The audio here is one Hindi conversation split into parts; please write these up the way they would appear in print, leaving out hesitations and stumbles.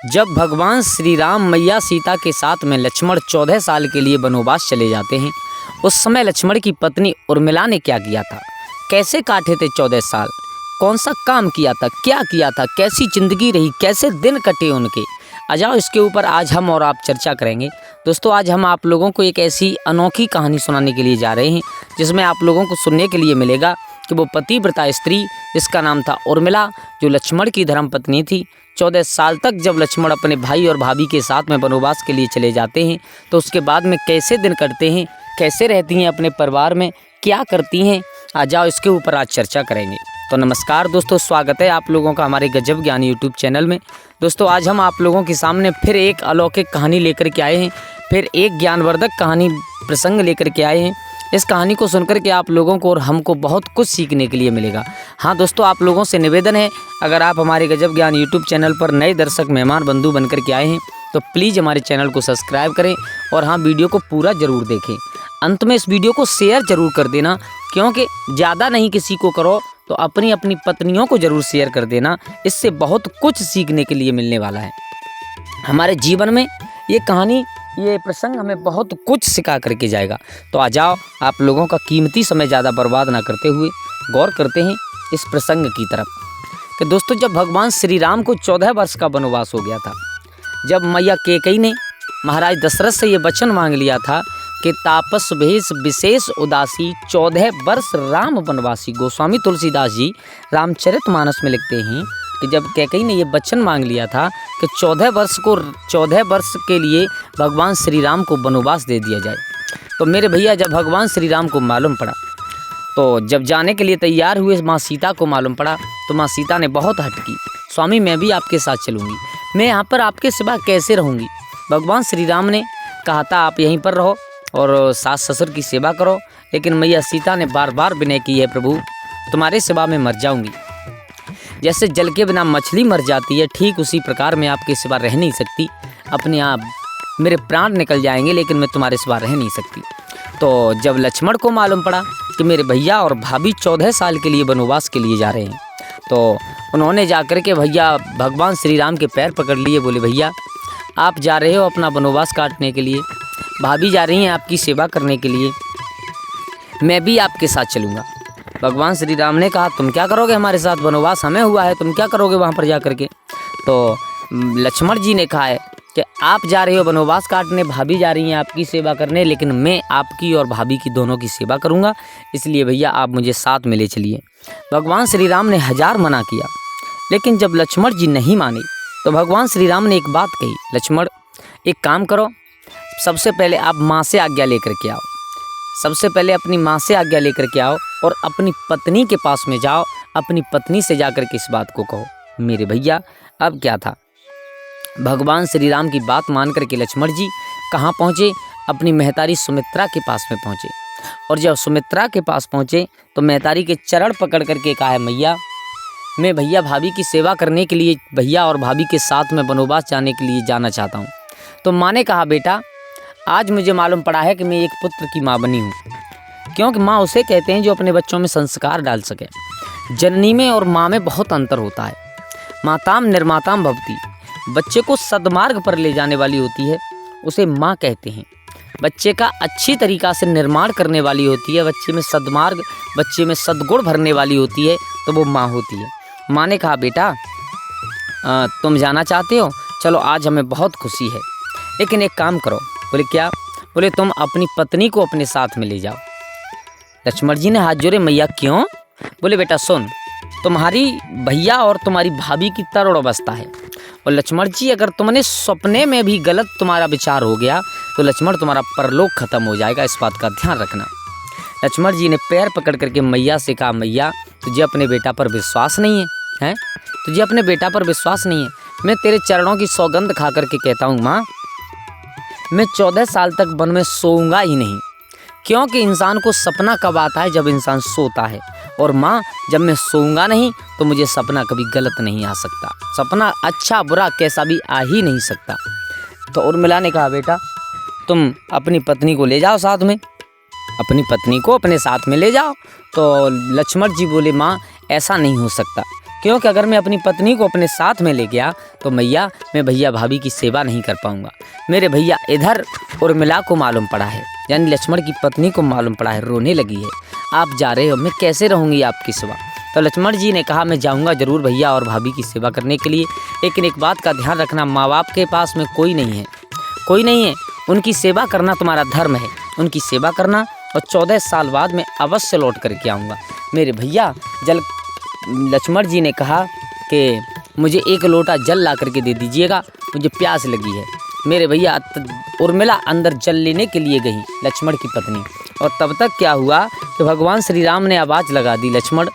जब भगवान श्री राम मैया सीता के साथ में लक्ष्मण 14 साल के लिए वनवास चले जाते हैं, उस समय लक्ष्मण की पत्नी उर्मिला ने क्या किया था, कैसे काटे थे 14 साल, कौन सा काम किया था, क्या किया था, कैसी ज़िंदगी रही, कैसे दिन कटे उनके। आ जाओ, इसके ऊपर आज हम और आप चर्चा करेंगे। दोस्तों, आज हम आप लोगों को एक ऐसी अनोखी कहानी सुनाने के लिए जा रहे हैं जिसमें आप लोगों को सुनने के लिए मिलेगा कि वो पतिव्रता स्त्री जिसका नाम था उर्मिला, जो लक्ष्मण की धर्मपत्नी थी। 14 साल तक जब लक्ष्मण अपने भाई और भाभी के साथ में वनवास के लिए चले जाते हैं तो उसके बाद में कैसे दिन कटते हैं, कैसे रहती हैं अपने परिवार में, क्या करती हैं, आ जाओ इसके ऊपर आज चर्चा करेंगे। तो नमस्कार दोस्तों, स्वागत है आप लोगों का हमारे गजब ज्ञान यूट्यूब चैनल में। दोस्तों, आज हम आप लोगों के सामने फिर एक अलौकिक कहानी लेकर के आए हैं, फिर एक ज्ञानवर्धक कहानी प्रसंग लेकर के आए हैं। इस कहानी को सुनकर के आप लोगों को और हमको बहुत कुछ सीखने के लिए मिलेगा। हाँ दोस्तों, आप लोगों से निवेदन है, अगर आप हमारे गजब ज्ञान यूट्यूब चैनल पर नए दर्शक मेहमान बंधु बनकर के आए हैं तो प्लीज़ हमारे चैनल को सब्सक्राइब करें और हाँ, वीडियो को पूरा ज़रूर देखें। अंत में इस वीडियो को शेयर ज़रूर कर देना, क्योंकि ज़्यादा नहीं किसी को करो तो अपनी अपनी पत्नियों को ज़रूर शेयर कर देना। इससे बहुत कुछ सीखने के लिए मिलने वाला है हमारे जीवन में। ये कहानी, ये प्रसंग हमें बहुत कुछ सिखा करके जाएगा। तो आ जाओ, आप लोगों का कीमती समय ज़्यादा बर्बाद ना करते हुए गौर करते हैं इस प्रसंग की तरफ कि दोस्तों, जब भगवान श्री राम को 14 वर्ष का वनवास हो गया था, जब मैया कैकेयी ने महाराज दशरथ से ये वचन मांग लिया था कि तापस भेष विशेष उदासी 14 वर्ष राम वनवासी। गोस्वामी तुलसीदास जी रामचरितमानस में लिखते हैं कि जब कैकेयी ने ये वचन मांग लिया था कि 14 वर्ष के लिए भगवान श्री राम को वनवास दे दिया जाए, तो मेरे भैया जब भगवान श्री राम को मालूम पड़ा, तो जब जाने के लिए तैयार हुए माँ सीता को मालूम पड़ा, तो माँ सीता ने बहुत हट की, स्वामी मैं भी आपके साथ चलूँगी, मैं यहाँ पर आपके सिवा कैसे रहूँगी। भगवान श्री राम ने कहा था आप यहीं पर रहो और सास ससुर की सेवा करो, लेकिन मैया सीता ने बार बार विनय की है, प्रभु तुम्हारे सेवा में मर जाऊँगी। जैसे जल के बिना मछली मर जाती है, ठीक उसी प्रकार मैं आपके सिवा रह नहीं सकती, अपने आप मेरे प्राण निकल जाएंगे, लेकिन मैं तुम्हारे सिवा रह नहीं सकती। तो जब लक्ष्मण को मालूम पड़ा कि मेरे भैया और भाभी 14 साल के लिए वनवास के लिए जा रहे हैं, तो उन्होंने जाकर के भैया भगवान श्री राम के पैर पकड़ लिए, बोले भैया आप जा रहे हो अपना वनवास काटने के लिए, भाभी जा रही हैं आपकी सेवा करने के लिए, मैं भी आपके साथ चलूँगा। भगवान श्री राम ने कहा तुम क्या करोगे हमारे साथ, वनवास हमें हुआ है, तुम क्या करोगे वहाँ पर जा कर के। तो लक्ष्मण जी ने कहा है कि आप जा रहे हो वनवास काटने, भाभी जा रही हैं आपकी सेवा करने, लेकिन मैं आपकी और भाभी की दोनों की सेवा करूँगा, इसलिए भैया आप मुझे साथ में ले चलिए। भगवान श्री राम ने 1000 मना किया, लेकिन जब लक्ष्मण जी नहीं माने तो भगवान श्री राम ने एक बात कही, लक्ष्मण एक काम करो, सबसे पहले आप माँ से आज्ञा लेकर के आओ, सबसे पहले अपनी माँ से आज्ञा लेकर के आओ और अपनी पत्नी के पास में जाओ, अपनी पत्नी से जाकर के इस बात को कहो। मेरे भैया अब क्या था, भगवान श्री राम की बात मान करके लक्ष्मण जी कहाँ पहुँचे, अपनी महतारी सुमित्रा के पास में पहुँचे। और जब सुमित्रा के पास पहुँचे तो महतारी के चरण पकड़ करके कहा है मैया मैं भैया भाभी की सेवा करने के लिए, भैया और भाभी के साथ में वनवास जाने के लिए जाना चाहता हूँ। तो माँ ने कहा बेटा आज मुझे मालूम पड़ा है कि मैं एक पुत्र की माँ बनी हूँ, क्योंकि माँ उसे कहते हैं जो अपने बच्चों में संस्कार डाल सके। जननी में और माँ में बहुत अंतर होता है। माताम निर्माताम भवती, बच्चे को सद्मार्ग पर ले जाने वाली होती है, उसे माँ कहते हैं। बच्चे का अच्छी तरीक़ा से निर्माण करने वाली होती है, बच्चे में सद्मार्ग, बच्चे में सद्गुण भरने वाली होती है, तो वो माँ होती है। माँ ने कहा बेटा तुम जाना चाहते हो, चलो आज हमें बहुत खुशी है, लेकिन एक काम करो। बोले क्या, बोले तुम अपनी पत्नी को अपने साथ में ले जाओ। लक्ष्मण जी ने हाथ जोड़े, मैया क्यों। बोले बेटा सुन, तुम्हारी भैया और तुम्हारी भाभी की तरुण अवस्था है, और लक्ष्मण जी अगर तुमने सपने में भी गलत तुम्हारा विचार हो गया तो लक्ष्मण तुम्हारा परलोक खत्म हो जाएगा, इस बात का ध्यान रखना। लक्ष्मण जी ने पैर पकड़ करके मैया से कहा मैया तुझे अपने बेटा पर विश्वास नहीं है, हैं तुझे अपने बेटा पर विश्वास नहीं है, मैं तेरे चरणों की सौगंध खा करके कहता हूँ माँ मैं 14 साल तक वन में सोऊंगा ही नहीं, क्योंकि इंसान को सपना कब आता है, जब इंसान सोता है। और माँ जब मैं सोऊंगा नहीं तो मुझे सपना कभी गलत नहीं आ सकता, सपना अच्छा बुरा कैसा भी आ ही नहीं सकता। तो उर्मिला ने कहा बेटा तुम अपनी पत्नी को ले जाओ साथ में, अपनी पत्नी को अपने साथ में ले जाओ। तो लक्ष्मण जी बोले माँ ऐसा नहीं हो सकता, क्योंकि अगर मैं अपनी पत्नी को अपने साथ में ले गया तो मैया मैं भैया भाभी की सेवा नहीं कर पाऊंगा। मेरे भैया इधर उर्मिला को मालूम पड़ा है, यानी लक्ष्मण की पत्नी को मालूम पड़ा है, रोने लगी है। आप जा रहे हो, मैं कैसे रहूँगी आपकी सेवा। तो लक्ष्मण जी ने कहा मैं जाऊँगा ज़रूर भैया और भाभी की सेवा करने के लिए, लेकिन एक बात का ध्यान रखना, माँ बाप के पास में कोई नहीं है, उनकी सेवा करना तुम्हारा धर्म है, उनकी सेवा करना, और 14 साल बाद मैं अवश्य लौट करके आऊँगा। मेरे भैया लक्ष्मण जी ने कहा कि मुझे 1 लोटा जल ला करके दे दीजिएगा, मुझे प्यास लगी है। मेरे भैया उर्मिला अंदर जल लेने के लिए गई, लक्ष्मण की पत्नी, और तब तक क्या हुआ कि भगवान श्री राम ने आवाज़ लगा दी, लक्ष्मण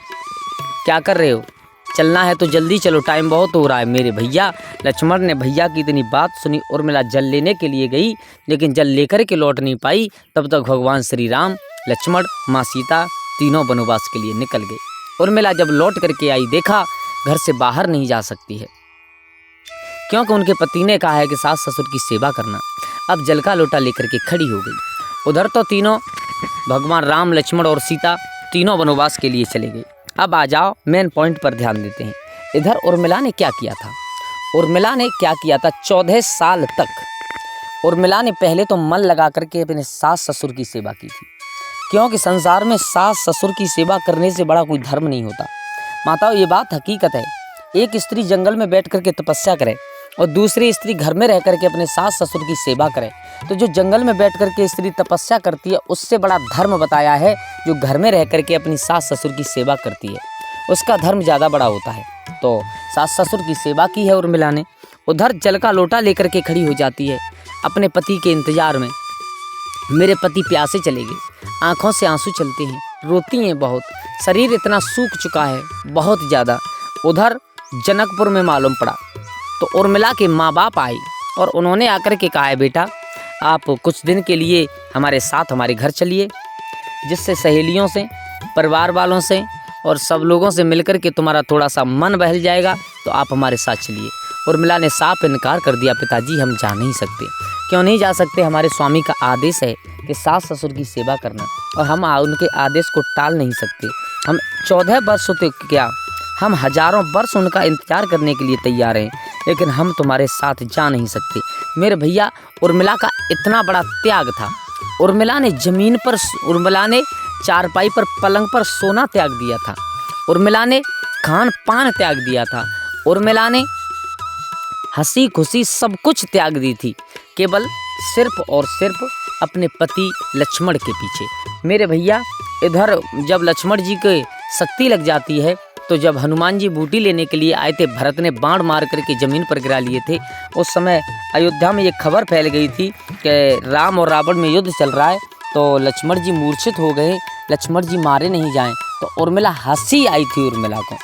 क्या कर रहे हो, चलना है तो जल्दी चलो, टाइम बहुत हो रहा है। मेरे भैया लक्ष्मण ने भैया की इतनी बात सुनी, उर्मिला जल लेने के लिए गई, लेकिन जल लेकर के लौट नहीं पाई। तब तक भगवान श्री राम, लक्ष्मण, माँ सीता तीनों वनवास के लिए निकल गए। उर्मिला जब लौट करके आई, देखा घर से बाहर नहीं जा सकती है, क्योंकि उनके पति ने कहा है कि सास ससुर की सेवा करना। अब जल का लोटा लेकर के खड़ी हो गई। उधर तो तीनों भगवान राम, लक्ष्मण और सीता तीनों वनवास के लिए चले गए। अब आ जाओ मेन पॉइंट पर ध्यान देते हैं। इधर उर्मिला ने क्या किया था, 14 साल तक उर्मिला ने पहले तो मन लगा करके अपने सास ससुर की सेवा की थी, क्योंकि संसार में सास ससुर की सेवा करने से बड़ा कोई धर्म नहीं होता। माताओं, ये बात हकीकत है। एक स्त्री जंगल में बैठ करके तपस्या करे और दूसरी स्त्री घर में रह करके अपने सास ससुर की सेवा करे, तो जो जंगल में बैठ करके स्त्री तपस्या करती है उससे बड़ा धर्म बताया है जो घर में रह करके अपनी सास ससुर की सेवा करती है, उसका धर्म ज़्यादा बड़ा होता है। तो सास ससुर की सेवा की है उर्मिला ने। उधर जल का लोटा लेकर के खड़ी हो जाती है अपने पति के इंतजार में। मेरे पति प्यासे चले गए, आँखों से आंसू चलते हैं, रोती हैं बहुत, शरीर इतना सूख चुका है बहुत ज़्यादा। उधर जनकपुर में मालूम पड़ा तो उर्मिला के माँ बाप आए और उन्होंने आकर के कहा है, बेटा आप कुछ दिन के लिए हमारे साथ हमारे घर चलिए, जिससे सहेलियों से, परिवार वालों से और सब लोगों से मिलकर के तुम्हारा थोड़ा सा मन बहल जाएगा, तो आप हमारे साथ चलिए। उर्मिला ने साफ इनकार कर दिया, पिताजी हम जा नहीं सकते। क्यों नहीं जा सकते, हमारे स्वामी का आदेश है कि सास ससुर की सेवा करना, और हम उनके आदेश को टाल नहीं सकते। हम 14 वर्ष होते क्या, हम हजारों वर्ष उनका इंतजार करने के लिए तैयार हैं, लेकिन हम तुम्हारे साथ जा नहीं सकते। मेरे भैया उर्मिला का इतना बड़ा त्याग था। उर्मिला ने ज़मीन पर, उर्मिला ने चारपाई पर, पलंग पर सोना त्याग दिया था। उर्मिला ने खान पान त्याग दिया था। उर्मिला ने हंसी खुशी सब कुछ त्याग दी थी, केवल सिर्फ और सिर्फ अपने पति लक्ष्मण के पीछे। मेरे भैया इधर जब लक्ष्मण जी के शक्ति लग जाती है, तो जब हनुमान जी बूटी लेने के लिए आए थे, भरत ने बाण मार करके ज़मीन पर गिरा लिए थे। उस समय अयोध्या में ये खबर फैल गई थी कि राम और रावण में युद्ध चल रहा है, तो लक्ष्मण जी मूर्छित हो गए, लक्ष्मण जी मारे नहीं जाएं। तो उर्मिला हंसी आई थी उर्मिला को।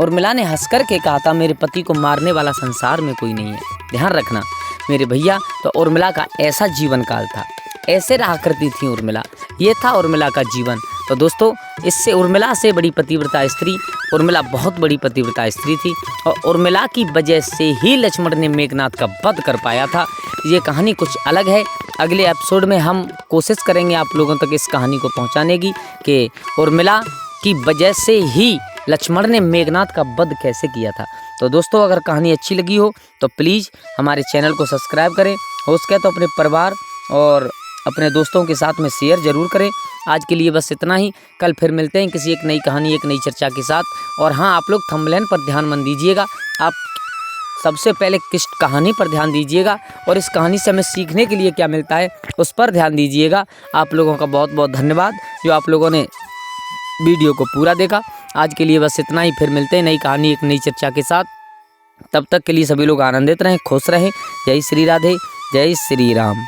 उर्मिला ने हंस कर के कहा था, मेरे पति को मारने वाला संसार में कोई नहीं है, ध्यान रखना मेरे भैया। तो उर्मिला का ऐसा जीवन काल था, ऐसे रहा करती थी उर्मिला, ये था उर्मिला का जीवन। तो दोस्तों, इससे उर्मिला से बड़ी पतिव्रता स्त्री, उर्मिला बहुत बड़ी पतिव्रता स्त्री थी, और उर्मिला की वजह से ही लक्ष्मण ने मेघनाद का वध कर पाया था। ये कहानी कुछ अलग है। अगले एपिसोड में हम कोशिश करेंगे आप लोगों तक इस कहानी को पहुंचाने की कि उर्मिला की वजह से ही लक्ष्मण ने मेघनाद का वध कैसे किया था। तो दोस्तों, अगर कहानी अच्छी लगी हो तो प्लीज़ हमारे चैनल को सब्सक्राइब करें, हो सके तो अपने परिवार और अपने दोस्तों के साथ में शेयर ज़रूर करें। आज के लिए बस इतना ही, कल फिर मिलते हैं किसी एक नई कहानी, एक नई चर्चा के साथ। और हाँ, आप लोग थंबनेल पर ध्यान मन दीजिएगा, आप सबसे पहले किस कहानी पर ध्यान दीजिएगा और इस कहानी से हमें सीखने के लिए क्या मिलता है उस पर ध्यान दीजिएगा। आप लोगों का बहुत बहुत धन्यवाद जो आप लोगों ने वीडियो को पूरा देखा। आज के लिए बस इतना ही, फिर मिलते हैं नई कहानी, एक नई चर्चा के साथ। तब तक के लिए सभी लोग आनंदित रहें, खुश रहें। जय श्री राधे, जय श्री राम।